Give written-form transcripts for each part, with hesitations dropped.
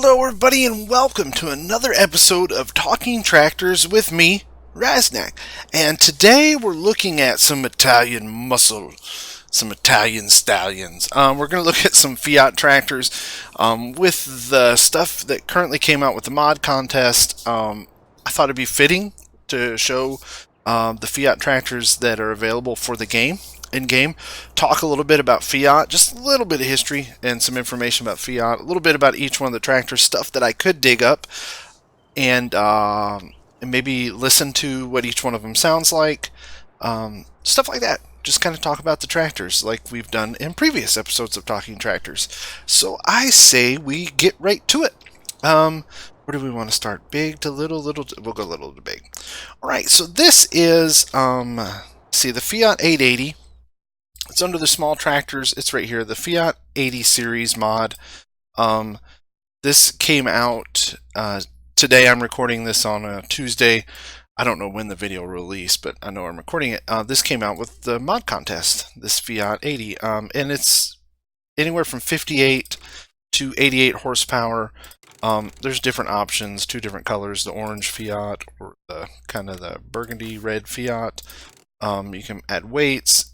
Hello everybody and welcome to another episode of Talking Tractors with me, Raznak. And today we're looking at some Italian muscle, some Italian stallions. We're going to look at some Fiat tractors with the stuff that currently came out with the mod contest. I thought it'd be fitting to show the Fiat tractors that are available for the game. In-game, talk a little bit about Fiat, just a little bit of history and some information about Fiat, a little bit about each one of the tractors, stuff that I could dig up, and maybe listen to what each one of them sounds like, stuff like that. Just kind of talk about the tractors like we've done in previous episodes of Talking Tractors. So I say we get right to it. Where do we want to start? Big to little, we'll go little to big. Alright, so this is, the Fiat 880. It's under the small tractors. It's right here, the Fiat 80 series mod. This came out today. I'm recording this on a Tuesday. I don't know when the video released, but I know I'm recording it. This came out with the mod contest, this Fiat 80, and it's anywhere from 58 to 88 horsepower. There's different options, two different colors: the orange Fiat or the kind of the burgundy red Fiat. You can add weights.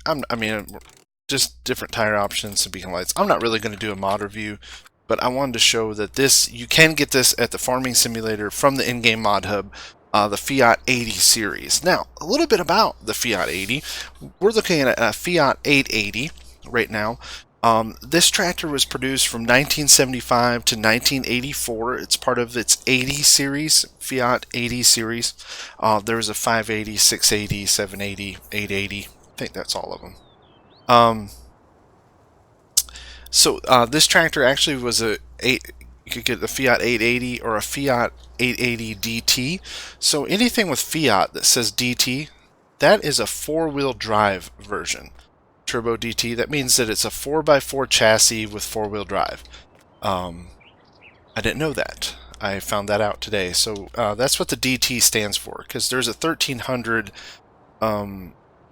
Just different tire options and beacon lights. I'm not really going to do a mod review, but I wanted to show that you can get this at the farming simulator from the in-game mod hub, the Fiat 80 series. Now, a little bit about the Fiat 80. We're looking at a Fiat 880 right now. This tractor was produced from 1975 to 1984. It's part of its 80 series, Fiat 80 series. There's a 580, 680, 780, 880. I think that's all of them. This tractor actually was you could get the Fiat 880 or a Fiat 880 DT. So anything with Fiat that says DT, that is a four-wheel drive version. Turbo DT, that means that it's a 4x4 chassis with four-wheel drive. I didn't know that. I found that out today. So that's what the DT stands for, because there's a 1300,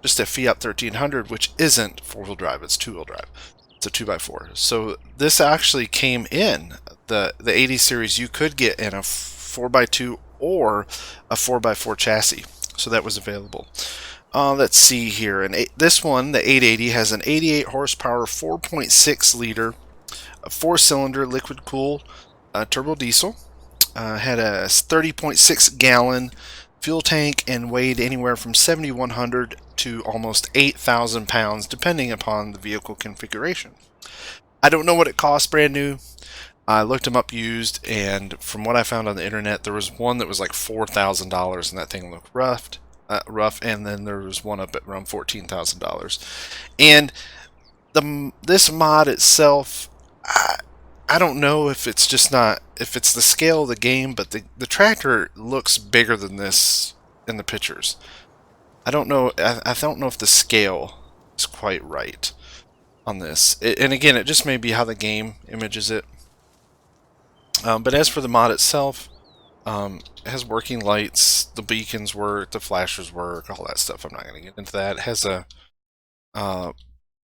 just a Fiat 1300, which isn't four-wheel drive, it's two-wheel drive. It's a 2x4. So this actually came in the 80 series. You could get in a 4x2 or a 4x4 chassis. So that was available. Let's see here. And this one, the 880, has an 88 horsepower, 4.6 liter, a 4-cylinder liquid-cooled turbo diesel. Had a 30.6 gallon fuel tank and weighed anywhere from 7,100 to almost 8,000 pounds, depending upon the vehicle configuration. I don't know what it costs brand new. I looked them up used, and from what I found on the internet, there was one that was like $4,000, and that thing looked rough, and then there was one up at around $14,000. And this mod itself, I don't know if it's the scale of the game, but the tractor looks bigger than this in the pictures. I don't know if the scale is quite right on this. And again, it just may be how the game images it. But as for the mod itself, it has working lights, the beacons work, the flashers work, all that stuff. I'm not going to get into that. It has the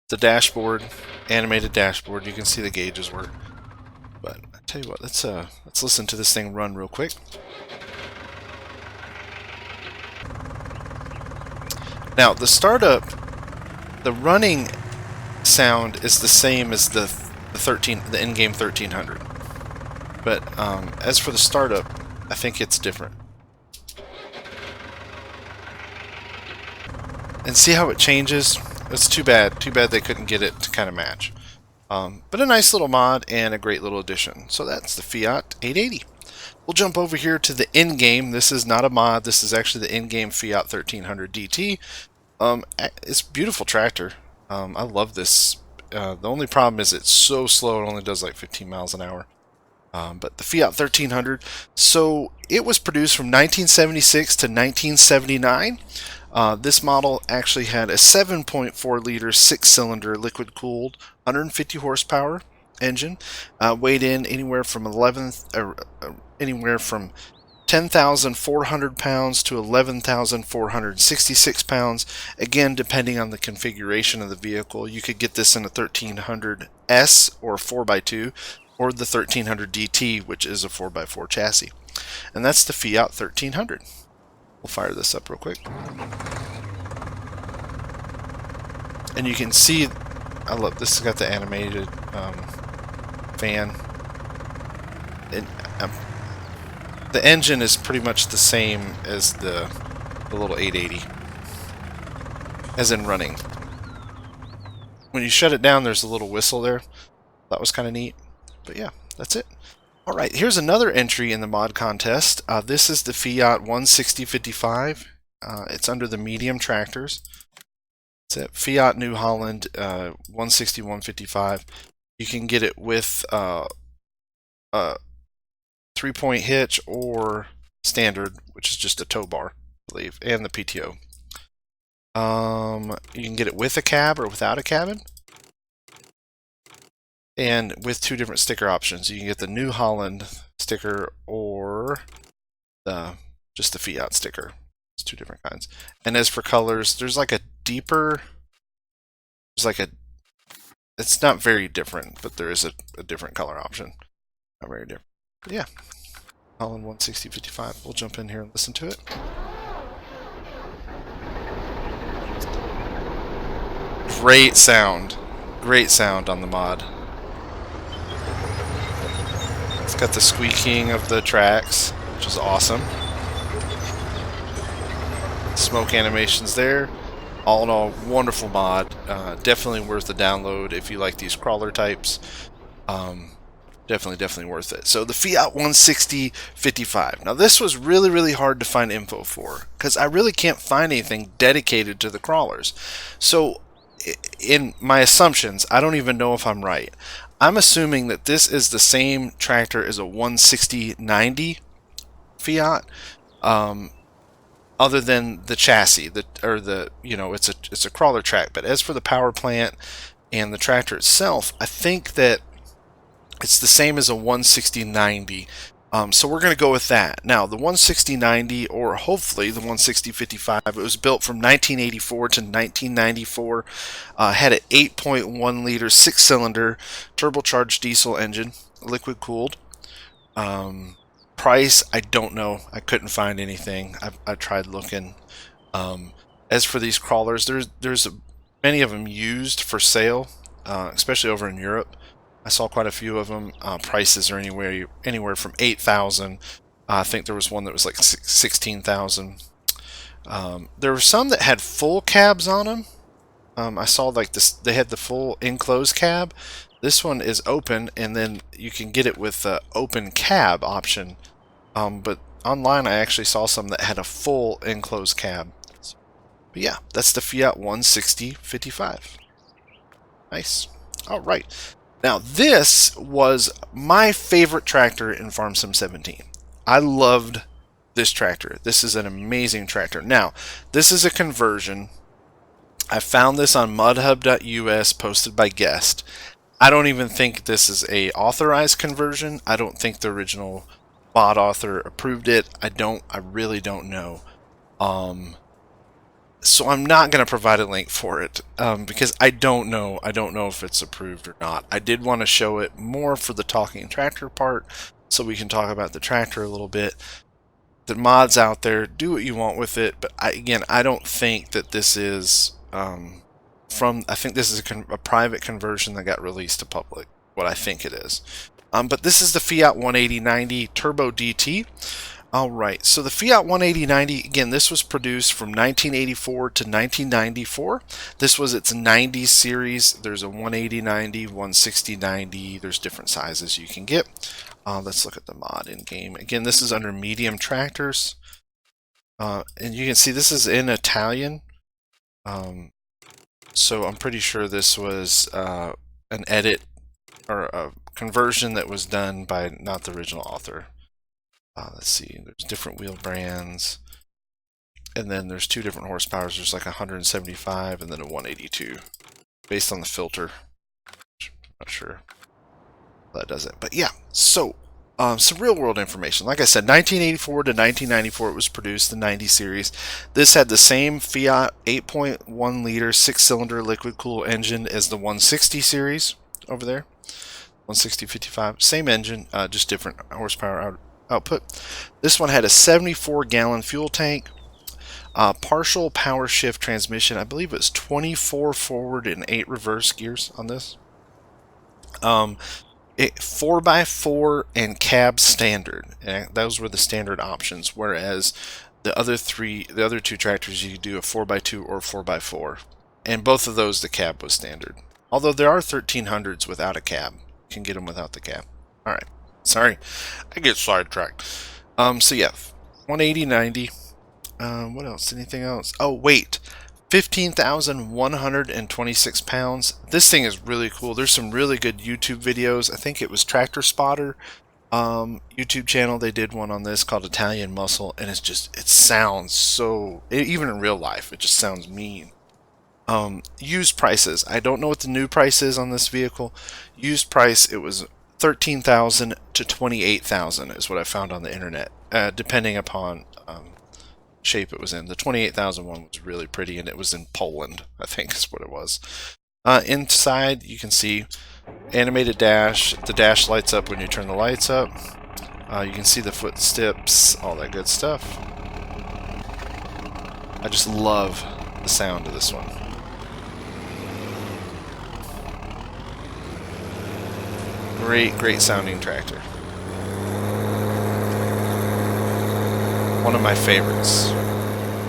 dashboard, animated dashboard. You can see the gauges work. But I tell you what, let's listen to this thing run real quick. Now the startup, the running sound is the same as the in-game 1300. But as for the startup, I think it's different. And see how it changes? It's too bad they couldn't get it to kind of match. But a nice little mod and a great little addition. So that's the Fiat 880. We'll jump over here to the in-game. This is not a mod. This is actually the in-game Fiat 1300 DT. It's a beautiful tractor. I love this. The only problem is it's so slow. It only does like 15 miles an hour. But the Fiat 1300. So it was produced from 1976 to 1979. This model actually had a 7.4 liter 6-cylinder liquid-cooled 150 horsepower engine, weighed in anywhere from 10,400 pounds to 11,466 pounds. Again, depending on the configuration of the vehicle, you could get this in a 1300S or 4x2. or the 1300 DT, which is a 4x4 chassis. And that's the Fiat 1300. We'll fire this up real quick. And you can see, I love this. Has got the animated fan. And the engine is pretty much the same as the little 880, as in running. When you shut it down, there's a little whistle there. That was kind of neat. But yeah, that's it. Alright, here's another entry in the mod contest. This is the Fiat 16055. It's under the medium tractors. It's at Fiat New Holland 160-155. You can get it with a 3-point hitch or standard, which is just a tow bar, I believe, and the PTO. You can get it with a cab or without a cabin. And with two different sticker options. You can get the New Holland sticker or just the Fiat sticker. It's two different kinds. And as for colors, there's like a deeper, it's not very different, but there is a different color option. Not very different. But yeah, Holland 16055. We'll jump in here and listen to it. Great sound. Great sound on the mod. It's got the squeaking of the tracks, which is awesome. Smoke animations there. All in all, wonderful mod. Definitely worth the download if you like these crawler types. Definitely worth it. So the Fiat 16055. Now this was really hard to find info for, because I really can't find anything dedicated to the crawlers. So in my assumptions, I don't even know if I'm right. I'm assuming that this is the same tractor as a 16090 Fiat, other than the chassis, it's a crawler track. But as for the power plant and the tractor itself, I think that it's the same as a 16090. So we're going to go with that. Now, the 16090, or hopefully the 16055, it was built from 1984 to 1994, had an 8.1 liter 6-cylinder turbocharged diesel engine, liquid cooled. Price, I don't know. I couldn't find anything. I tried looking. As for these crawlers, there's many of them used for sale, especially over in Europe. I saw quite a few of them. Prices are anywhere from 8,000. I think there was one that was like 16,000. There were some that had full cabs on them. I saw like this. They had the full enclosed cab. This one is open, and then you can get it with the open cab option. But online, I actually saw some that had a full enclosed cab. But yeah, that's the Fiat 16055. Nice. All right. Now, this was my favorite tractor in Farm Sim 17. I loved this tractor. This is an amazing tractor. Now, this is a conversion. I found this on mudhub.us, posted by Guest. I don't even think this is a authorized conversion. I don't think the original mod author approved it. I really don't know. So I'm not going to provide a link for it because I don't know. I don't know if it's approved or not. I did want to show it more for the talking tractor part, so we can talk about the tractor a little bit. The mods out there, do what you want with it, but I don't think that this is I think this is a private conversion that got released to public. What I think it is. But this is the Fiat 18090 Turbo DT. Alright, so the Fiat 18090, again, this was produced from 1984 to 1994. This was its 90 series. There's a 18090, 16090. There's different sizes you can get. Let's look at the mod in game. Again, this is under medium tractors. And you can see this is in Italian. So I'm pretty sure this was an edit or a conversion that was done by not the original author. Let's see, there's different wheel brands, and then there's two different horsepowers. There's like 175 and then a 182 based on the filter. I'm not sure that does it, but yeah. So some real world information. Like I said, 1984 to 1994 it was produced, the 90 series. This had the same Fiat 8.1 liter 6-cylinder liquid cooled engine as the 160 series over there. 160/55, same engine, just different horsepower output. This one had a 74-gallon fuel tank, partial power shift transmission. I believe it's 24 forward and 8 reverse gears on this. 4x4 and cab standard, and those were the standard options, whereas the other two tractors, you could do a 4x2 or 4x4, and both of those the cab was standard, although there are 1300s without a cab. You can get them without the cab. All right, sorry, I get sidetracked. So yeah, 180/90. What else? Anything else? Oh, weight. 15,126 pounds. This thing is really cool. There's some really good YouTube videos. I think it was Tractor Spotter YouTube channel. They did one on this called Italian Muscle, and it sounds so, even in real life, it just sounds mean. Used prices. I don't know what the new price is on this vehicle. Used price, it was 13,000 to 28,000 is what I found on the internet, depending upon shape it was in. The 28,000 one was really pretty, and it was in Poland, I think is what it was. Inside, you can see animated dash. The dash lights up when you turn the lights up. You can see the footsteps, all that good stuff. I just love the sound of this one. Great sounding tractor. One of my favorites.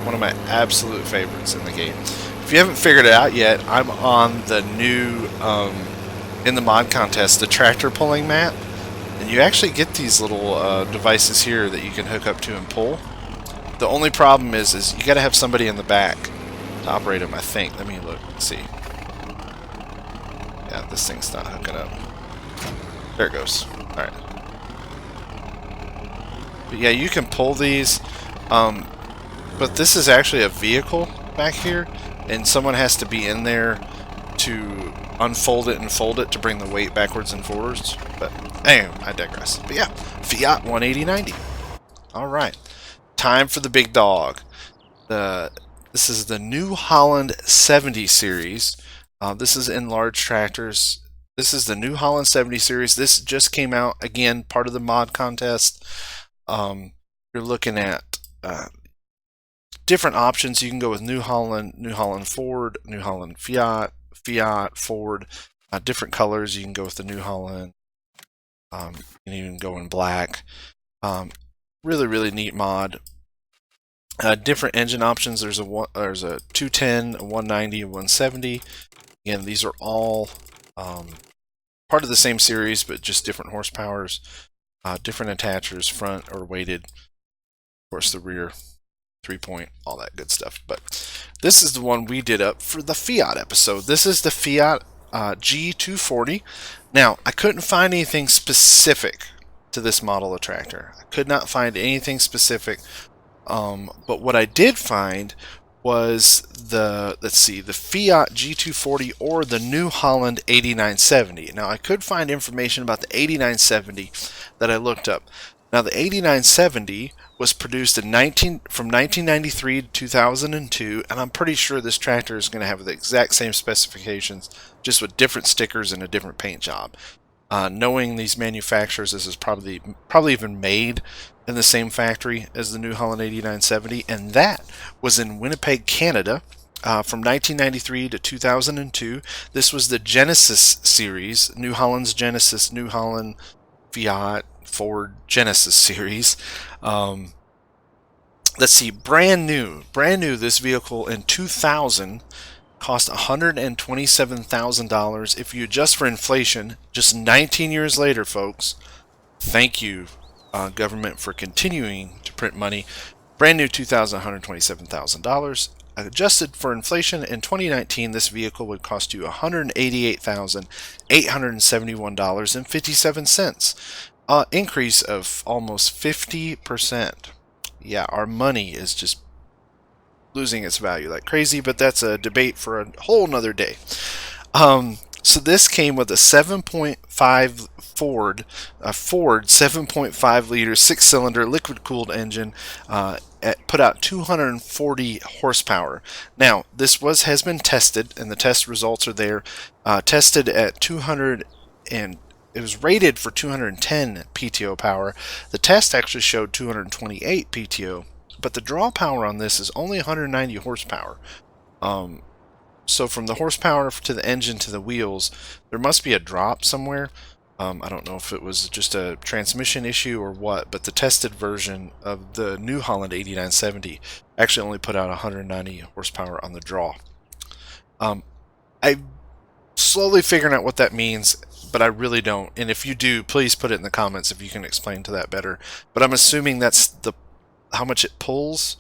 One of my absolute favorites in the game. If you haven't figured it out yet, I'm on the new, in the mod contest, the tractor pulling map. And you actually get these little devices here that you can hook up to and pull. The only problem is you got to have somebody in the back to operate them, I think. Let me look. Let's see. Yeah, this thing's not hooking up. There it goes. Alright. But yeah, you can pull these, but this is actually a vehicle back here, and someone has to be in there to unfold it and fold it to bring the weight backwards and forwards. But anyway, I digress. But yeah, Fiat 180/90. Alright, time for the big dog. This is the New Holland 70 series. This is in large tractors. This is the New Holland 70 series. This just came out, again, part of the mod contest. You're looking at different options. You can go with New Holland Ford, New Holland Fiat, Ford, different colors. You can go with the New Holland. You can even go in black. Really neat mod. Different engine options. There's a 210, a 190, a 170. Again, these are all part of the same series, but just different horsepowers, different attachers, front or weighted. Of course, the rear 3-point, all that good stuff. But this is the one we did up for the Fiat episode. This is the Fiat G240. Now, I couldn't find anything specific to this model of tractor. I could not find anything specific. But what I did find was the Fiat G240 or the New Holland 8970. Now, I could find information about the 8970 that I looked up. Now, the 8970 was produced from 1993 to 2002, and I'm pretty sure this tractor is going to have the exact same specifications, just with different stickers and a different paint job. Knowing these manufacturers, this is probably even made in the same factory as the New Holland 8970, and that was in Winnipeg, Canada, from 1993 to 2002. This was the Genesis series, New Holland's Genesis, New Holland, Fiat, Ford Genesis series. Let's see, brand new. This vehicle in 2000 cost $127,000. If you adjust for inflation, just 19 years later, folks. Thank you, government, for continuing to print money. Brand new 2000, $127,000. Adjusted for inflation in 2019, this vehicle would cost you $188,871.57. Increase of almost 50%. Yeah, our money is just losing its value like crazy, but that's a debate for a whole nother day. So this came with a 7.5 Ford 7.5 liter 6-cylinder liquid cooled engine, put out 240 horsepower. Now, this has been tested, and the test results are there. Tested at 200 and it was rated for 210 PTO power. The test actually showed 228 PTO, but the draw power on this is only 190 horsepower. So from the horsepower to the engine to the wheels, there must be a drop somewhere. I don't know if it was just a transmission issue or what, but the tested version of the New Holland 8970 actually only put out 190 horsepower on the draw. I'm slowly figuring out what that means, but I really don't. And if you do, please put it in the comments if you can explain to that better. But I'm assuming that's how much it pulls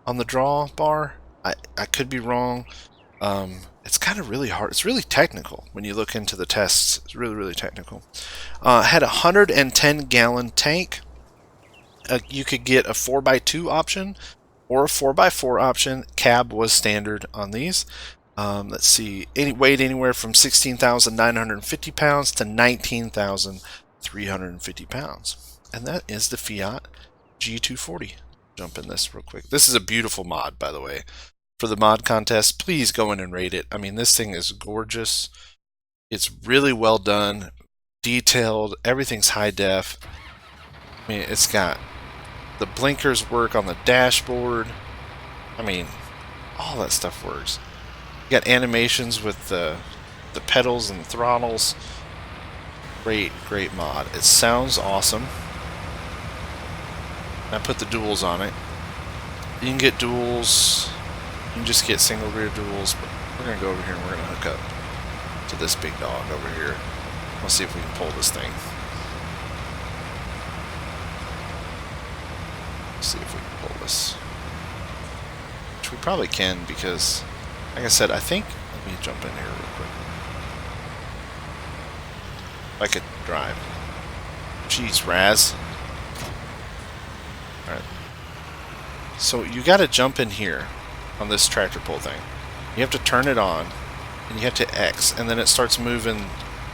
on the draw bar. I could be wrong. It's kind of really hard. It's really technical when you look into the tests. It's really, really technical. Had a 110-gallon tank. You could get a 4x2 option or a 4x4 option. Cab was standard on these. Let's see. Weighed anywhere from 16,950 pounds to 19,350 pounds. And that is the Fiat G240. Jump in this real quick. This is a beautiful mod, by the way. For the mod contest, please go in and rate it. I mean, this thing is gorgeous. It's really well done, detailed. Everything's high def. I mean, it's got the blinkers work on the dashboard. I mean, all that stuff works. You got animations with the pedals and throttles. Great, great mod. It sounds awesome. I put the duals on it. You can get duals. You can just get single rear duals, but we're going to go over here and we're going to hook up to this big dog over here. Let's see if we can pull this thing. Let's see if we can pull this. Which we probably can because, like I said, I think... Let me jump in here real quick. If I could drive. Jeez, Raz. Alright. So you got to jump in here on this tractor pull thing. You have to turn it on and you have to X and then it starts moving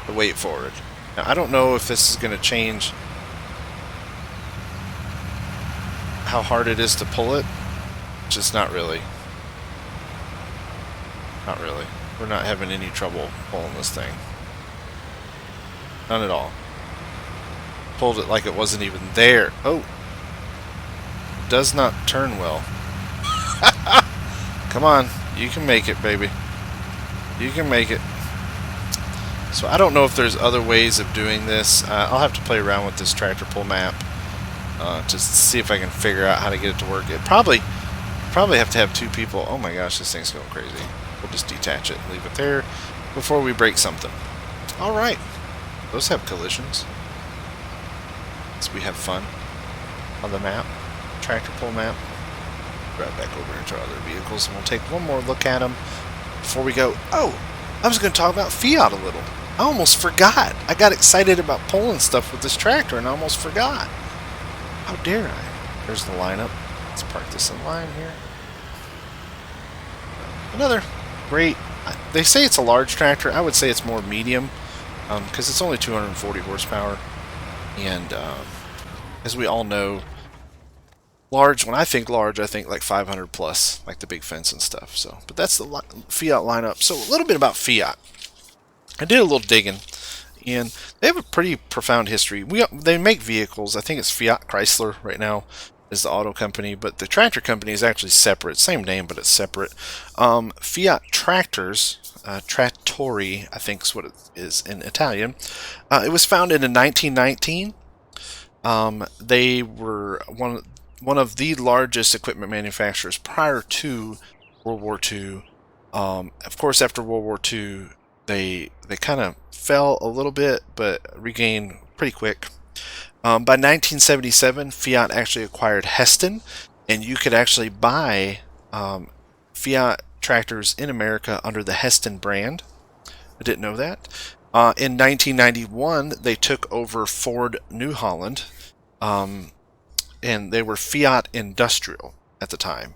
the weight forward. Now I don't know if this is going to change how hard it is to pull it. Just not really. Not really. We're not having any trouble pulling this thing. None at all. Pulled it like it wasn't even there. Oh! It does not turn well. Come on, you can make it, baby. You can make it. So I don't know if there's other ways of doing this. I'll have to play around with this tractor pull map to see if I can figure out how to get it to work. It probably have to have two people. Oh my gosh, this thing's going crazy. We'll just detach it and leave it there before we break something. All right, those have collisions. So we have fun on the map, tractor pull map. Right back over into our other vehicles and we'll take one more look at them before we go. Oh, I was going to talk about Fiat a little. I almost forgot. I got excited about pulling stuff with this tractor and I almost forgot. How dare I? There's the lineup. Let's park this in line here. Another great... They say it's a large tractor. I would say it's more medium because it's only 240 horsepower. And as we all know, large, when I think large, I think like 500 plus, like the big fence and stuff. So, but that's the Fiat lineup. So a little bit about Fiat. I did a little digging, and they have a pretty profound history. They make vehicles. I think it's Fiat Chrysler right now is the auto company, but the tractor company is actually separate. Same name, but it's separate. Fiat Tractors, Trattori, I think is what it is in Italian. It was founded in 1919. They were one of the largest equipment manufacturers prior to World War II. Of course, after World War II, they kind of fell a little bit, but regained pretty quick. By 1977, Fiat actually acquired Heston, and you could actually buy Fiat tractors in America under the Heston brand. I didn't know that. In 1991, they took over Ford New Holland. And they were Fiat Industrial at the time.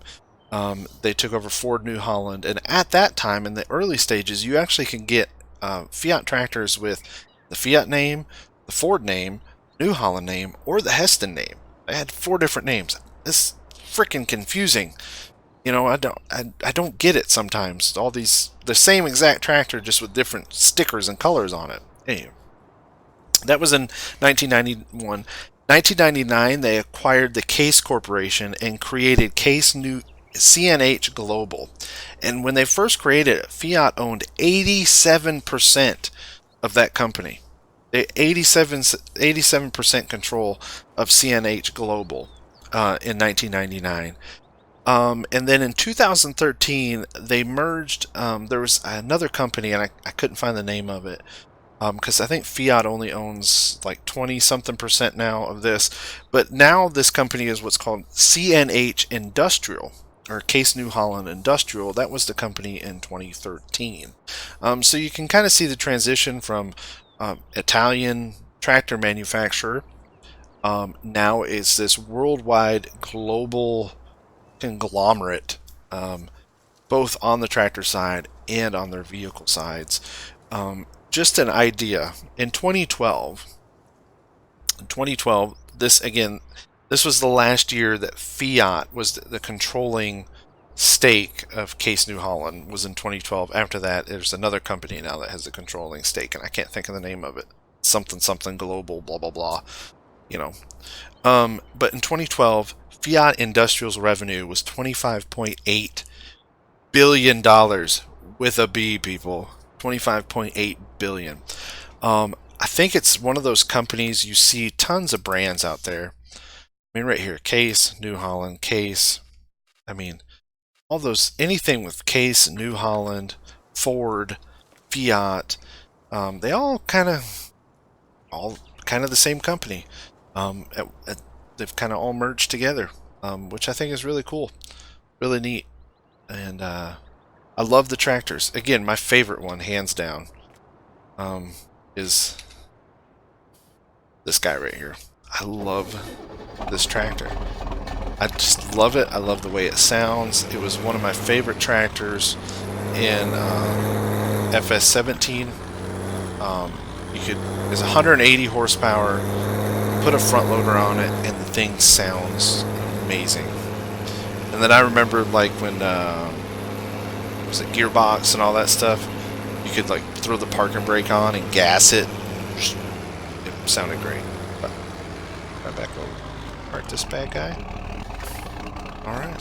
They took over Ford New Holland, and at that time, in the early stages, you actually can get Fiat tractors with the Fiat name, the Ford name, New Holland name, or the Heston name. They had 4 different names. It's freaking confusing. You know, I don't get it sometimes. All these the same exact tractor just with different stickers and colors on it. Anyway. That was in 1991. 1999, they acquired the Case Corporation and created Case New CNH Global. And when they first created it, Fiat owned 87% of that company. They 87% control of CNH Global in 1999. And then in 2013, they merged. There was another company, and I couldn't find the name of it because I think Fiat only owns like 20 something percent now of this. But now this company is what's called CNH Industrial, or Case New Holland Industrial. That was the company in 2013. So you can kind of see the transition from Italian tractor manufacturer. Now it's this worldwide global conglomerate, both on the tractor side and on their vehicle sides. Just an idea. In 2012, this was the last year that Fiat was the controlling stake of Case New Holland, was in 2012. After that, there's another company now that has a controlling stake, and I can't think of the name of it. Something global, blah blah blah. You know. But in 2012, Fiat Industrial's revenue was $25.8 billion with a B, people. 25.8 billion. I think it's one of those companies, you see tons of brands out there. I mean, right here, Case, New Holland, Case. I mean, all those, anything with Case, New Holland, Ford, Fiat, they all kind of the same company. They've kind of all merged together, which I think is really cool, really neat. And I love the tractors. Again, my favorite one, hands down, is this guy right here. I love this tractor. I just love it. I love the way it sounds. It was one of my favorite tractors in FS17. It's 180 horsepower. Put a front loader on it, and the thing sounds amazing. And then I remember, like, when was it gearbox and all that stuff, you could like throw the parking brake on and gas it. It sounded great. But right back over. Alright, this bad guy. Alright.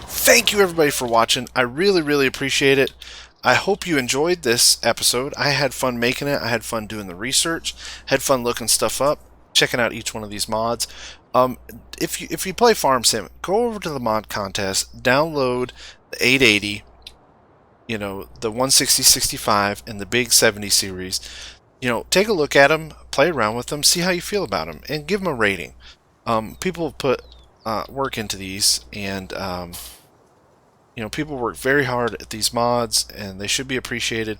Thank you everybody for watching. I really appreciate it. I hope you enjoyed this episode. I had fun making it. I had fun doing the research. Had fun looking stuff up, checking out each one of these mods. If you play Farm Sim, go over to the mod contest, download the 880, the 160/65 and the big 70 series. Take a look at them, play around with them, see how you feel about them, and give them a rating. People put work into these, and people work very hard at these mods, and they should be appreciated.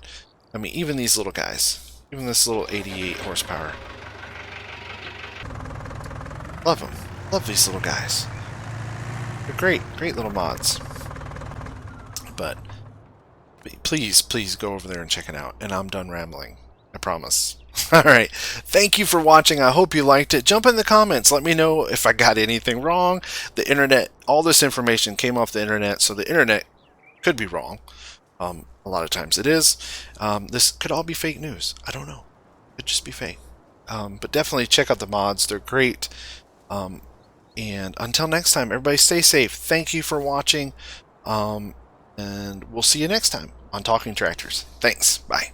I mean, even these little guys, even this little 88 horsepower. Love them. Love these little guys. They're great little mods. But please go over there and check it out. And I'm done rambling. I promise. Alright. Thank you for watching. I hope you liked it. Jump in the comments. Let me know if I got anything wrong. The internet, all this information came off the internet, so the internet could be wrong. A lot of times it is. This could all be fake news. I don't know. It could just be fake. But definitely check out the mods. They're great. And until next time, everybody stay safe. Thank you for watching. And we'll see you next time on Talking Tractors. Thanks. Bye.